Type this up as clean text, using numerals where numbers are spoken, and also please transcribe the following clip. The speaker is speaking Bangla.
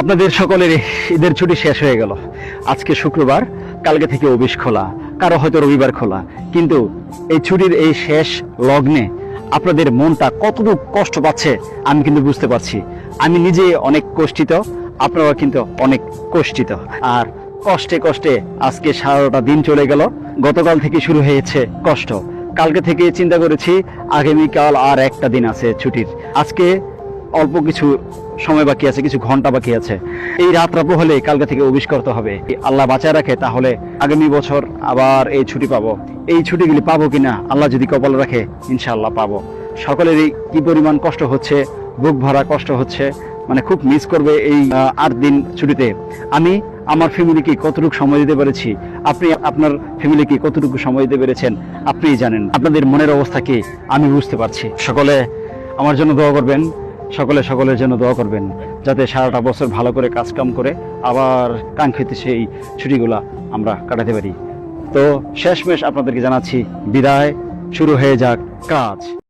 আপনাদের সকলের ঈদের ছুটি শেষ হয়ে গেল। আজকে শুক্রবার, কালকে থেকে অফিস খোলা, কারো হয়তো রবিবার খোলা। কিন্তু এই ছুটির এই শেষ লগ্নে আপনাদের মনটা কতটুকু কষ্ট পাচ্ছে আমি কিন্তু বুঝতে পারছি। আমি নিজে অনেক কষ্টিত, আপনারা কিন্তু অনেক কষ্টিত। আর কষ্টে কষ্টে আজকে সারাটা দিন চলে গেল। গতকাল থেকে শুরু হয়েছে কষ্ট। কালকে থেকে চিন্তা করেছি আগামীকাল আর একটা দিন আছে ছুটির। আজকে অল্প কিছু সময় বাকি আছে, কিছু ঘন্টা বাকি আছে। এই রাতরাপো হলে কালকে থেকে অফিস করতে হবে। আল্লাহ বাঁচায় রাখে তাহলে আগামী বছর আবার এই ছুটি পাবো। এই ছুটিগুলি পাবো কিনা আল্লাহ যদি কপাল রাখে ইনশাআল্লাহ পাবো। সকলেরই কি পরিমাণ কষ্ট হচ্ছে, বুক ভরা কষ্ট হচ্ছে, মানে খুব মিস করবে এই 8 দিন ছুটিতে। আমি আমার ফ্যামিলিকে কতটুকু সময় দিতে পেরেছি, আপনি আপনার ফ্যামিলিকে কতটুকু সময় দিতে পেরেছেন আপনিই জানেন। আপনাদের মনের অবস্থা কি আমি বুঝতে পারছি। সকলে আমার জন্য দোয়া করবেন, সকলে সকলের জন্য দোয়া করবেন, যাতে সারাটা বছর ভালো করে কাজকাম করে আবার কাঙ্ক্ষিত সেই ছুটিগুলা আমরা কাটাতে পারি। তো শেষমেশ আপনাদেরকে জানাচ্ছি বিদায়, শুরু হয়ে যাক কাজ।